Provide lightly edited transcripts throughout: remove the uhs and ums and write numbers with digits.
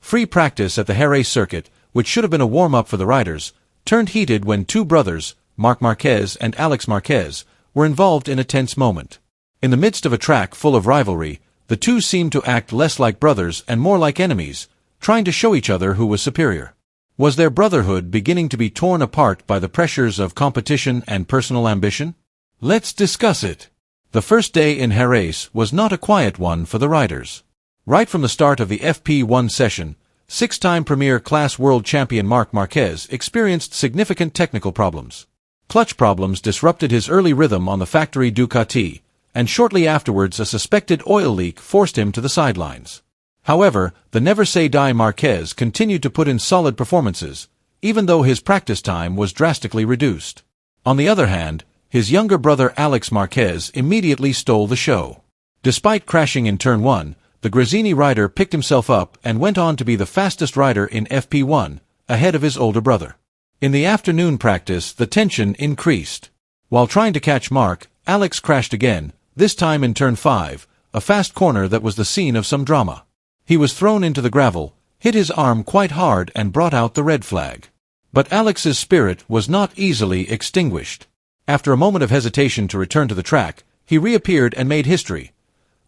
Free practice at the Jerez circuit, which should have been a warm-up for the riders, turned heated when two brothers, Marc Marquez and Alex Marquez, were involved in a tense moment. In the midst of a track full of rivalry, the two seemed to act less like brothers and more like enemies, trying to show each other who was superior. Was their brotherhood beginning to be torn apart by the pressures of competition and personal ambition? Let's discuss it. The first day in Jerez was not a quiet one for the riders. Right from the start of the FP1 session, six-time Premier Class World Champion Marc Marquez experienced significant technical problems. Clutch problems disrupted his early rhythm on the factory Ducati, and shortly afterwards a suspected oil leak forced him to the sidelines. However, the never-say-die Marquez continued to put in solid performances, even though his practice time was drastically reduced. On the other hand, his younger brother Alex Marquez immediately stole the show. Despite crashing in Turn 1, the Gresini rider picked himself up and went on to be the fastest rider in FP1, ahead of his older brother. In the afternoon practice, the tension increased. While trying to catch Marc, Alex crashed again, this time in Turn 5, a fast corner that was the scene of some drama. He was thrown into the gravel, hit his arm quite hard and brought out the red flag. But Alex's spirit was not easily extinguished. After a moment of hesitation to return to the track, he reappeared and made history.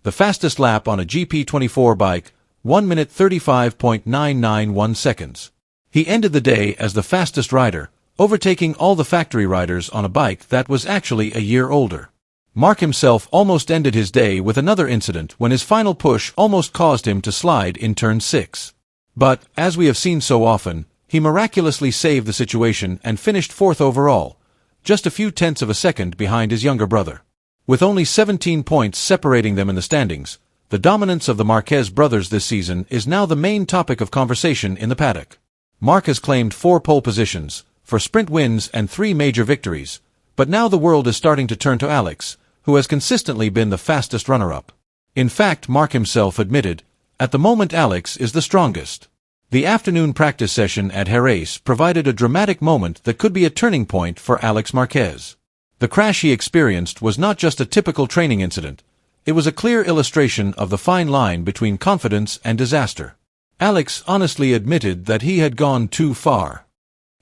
The fastest lap on a GP24 bike, 1 minute 35.991 seconds. He ended the day as the fastest rider, overtaking all the factory riders on a bike that was actually a year older. Marc himself almost ended his day with another incident when his final push almost caused him to slide in Turn 6. But, as we have seen so often, he miraculously saved the situation and finished fourth overall, just a few tenths of a second behind his younger brother. With only 17 points separating them in the standings, the dominance of the Marquez brothers this season is now the main topic of conversation in the paddock. Marc has claimed 4 pole positions, 4 sprint wins and 3 major victories, but now the world is starting to turn to Alex, who has consistently been the fastest runner-up. In fact, Marc himself admitted, "At the moment Alex is the strongest." The afternoon practice session at Jerez provided a dramatic moment that could be a turning point for Alex Marquez. The crash he experienced was not just a typical training incident, it was a clear illustration of the fine line between confidence and disaster. Alex honestly admitted that he had gone too far.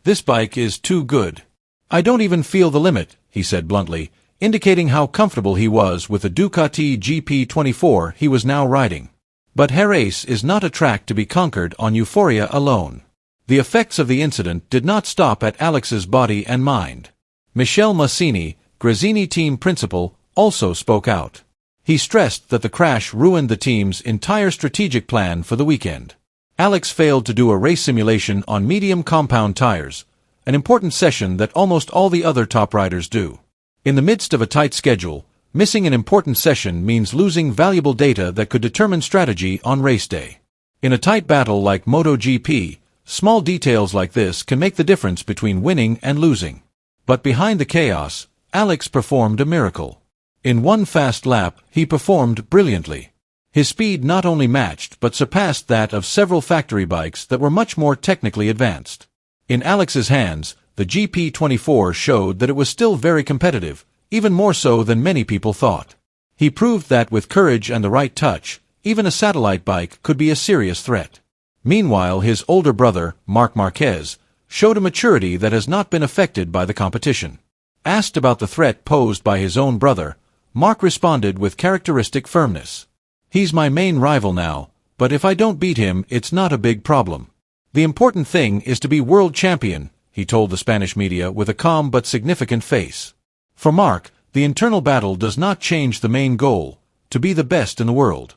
"This bike is too good. I don't even feel the limit," he said bluntly, indicating how comfortable he was with the Ducati GP24 he was now riding. But Jerez is not a track to be conquered on euphoria alone. The effects of the incident did not stop at Alex's body and mind. Michele Massini, Gresini team principal, also spoke out. He stressed that the crash ruined the team's entire strategic plan for the weekend. Alex failed to do a race simulation on medium compound tires, an important session that almost all the other top riders do. In the midst of a tight schedule, missing an important session means losing valuable data that could determine strategy on race day. In a tight battle like MotoGP, small details like this can make the difference between winning and losing. But behind the chaos, Alex performed a miracle. In one fast lap, he performed brilliantly. His speed not only matched but surpassed that of several factory bikes that were much more technically advanced. In Alex's hands, the GP24 showed that it was still very competitive, even more so than many people thought. He proved that with courage and the right touch, even a satellite bike could be a serious threat. Meanwhile, his older brother, Marc Marquez, showed a maturity that has not been affected by the competition. Asked about the threat posed by his own brother, Marc responded with characteristic firmness. "He's my main rival now, but if I don't beat him, it's not a big problem. The important thing is to be world champion," he told the Spanish media with a calm but significant face. For Marc, the internal battle does not change the main goal, to be the best in the world.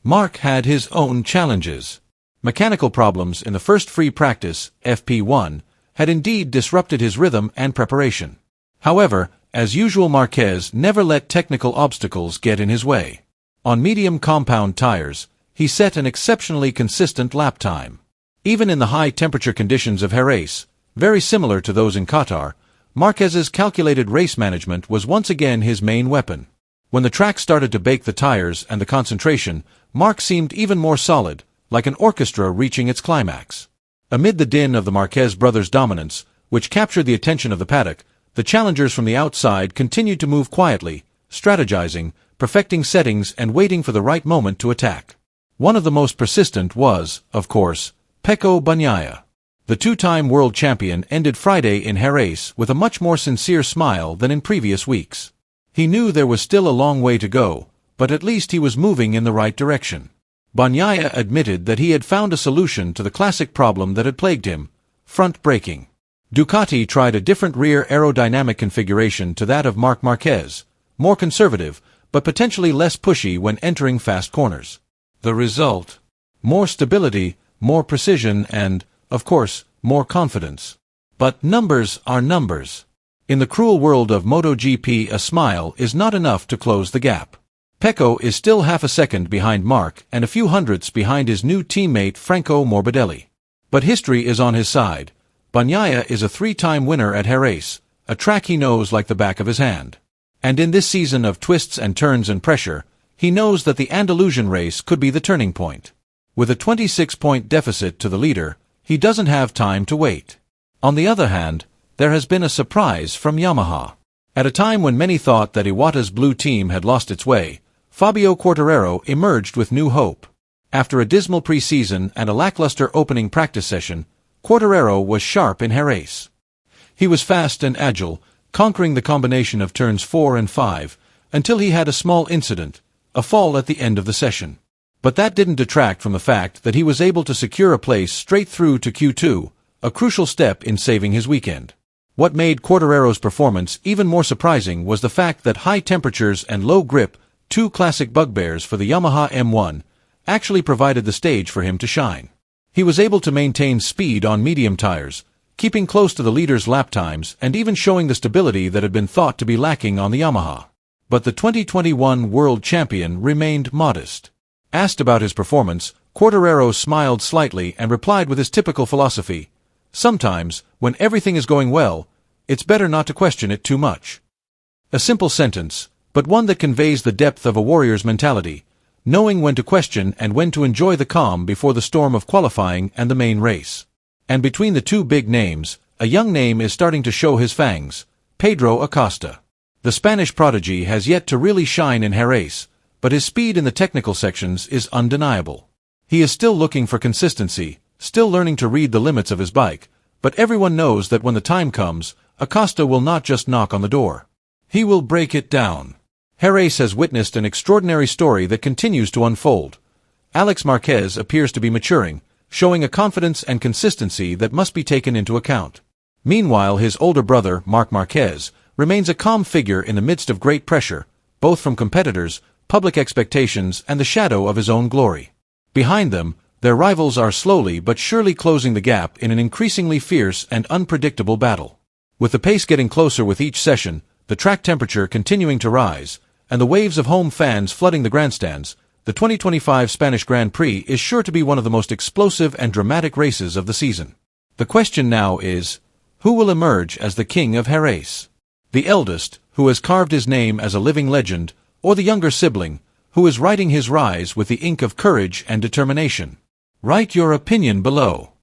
Marc had his own challenges. Mechanical problems in the first free practice, FP1, had indeed disrupted his rhythm and preparation. However, as usual, Marquez never let technical obstacles get in his way. On medium compound tires, he set an exceptionally consistent lap time. Even in the high-temperature conditions of Jerez, very similar to those in Qatar, Marquez's calculated race management was once again his main weapon. When the track started to bake the tires and the concentration, Marc seemed even more solid, like an orchestra reaching its climax. Amid the din of the Marquez brothers' dominance, which captured the attention of the paddock, the challengers from the outside continued to move quietly, strategizing, perfecting settings and waiting for the right moment to attack. One of the most persistent was, of course, Pecco Bagnaia. The two-time world champion ended Friday in Jerez with a much more sincere smile than in previous weeks. He knew there was still a long way to go, but at least he was moving in the right direction. Bagnaia admitted that he had found a solution to the classic problem that had plagued him: front braking. Ducati tried a different rear aerodynamic configuration to that of Marc Marquez, more conservative, but potentially less pushy when entering fast corners. The result? More stability, more precision and, of course, more confidence. But numbers are numbers. In the cruel world of MotoGP, a smile is not enough to close the gap. Pecco is still half a second behind Marc and a few hundredths behind his new teammate Franco Morbidelli. But history is on his side. Bagnaia is a three-time winner at Jerez, a track he knows like the back of his hand. And in this season of twists and turns and pressure, he knows that the Andalusian race could be the turning point. With a 26-point deficit to the leader, he doesn't have time to wait. On the other hand, there has been a surprise from Yamaha. At a time when many thought that Iwata's blue team had lost its way, Fabio Quartararo emerged with new hope. After a dismal pre-season and a lackluster opening practice session, Quartararo was sharp in Jerez. He was fast and agile, conquering the combination of turns 4 and 5, until he had a small incident, a fall at the end of the session. But that didn't detract from the fact that he was able to secure a place straight through to Q2, a crucial step in saving his weekend. What made Quartararo's performance even more surprising was the fact that high temperatures and low grip, two classic bugbears for the Yamaha M1, actually provided the stage for him to shine. He was able to maintain speed on medium tires, keeping close to the leader's lap times and even showing the stability that had been thought to be lacking on the Yamaha. But the 2021 world champion remained modest. Asked about his performance, Quartararo smiled slightly and replied with his typical philosophy: "Sometimes, when everything is going well, it's better not to question it too much." A simple sentence, but one that conveys the depth of a warrior's mentality, knowing when to question and when to enjoy the calm before the storm of qualifying and the main race. And between the two big names, a young name is starting to show his fangs: Pedro Acosta. The Spanish prodigy has yet to really shine in Jerez, but his speed in the technical sections is undeniable. He is still looking for consistency, still learning to read the limits of his bike, but everyone knows that when the time comes, Acosta will not just knock on the door. He will break it down. Jerez has witnessed an extraordinary story that continues to unfold. Alex Marquez appears to be maturing, showing a confidence and consistency that must be taken into account. Meanwhile, his older brother, Marc Marquez, remains a calm figure in the midst of great pressure, both from competitors, public expectations, and the shadow of his own glory. Behind them, their rivals are slowly but surely closing the gap in an increasingly fierce and unpredictable battle. With the pace getting closer with each session, the track temperature continuing to rise, and the waves of home fans flooding the grandstands, the 2025 Spanish Grand Prix is sure to be one of the most explosive and dramatic races of the season. The question now is, who will emerge as the king of Jerez? The eldest, who has carved his name as a living legend, or the younger sibling, who is writing his rise with the ink of courage and determination? Write your opinion below.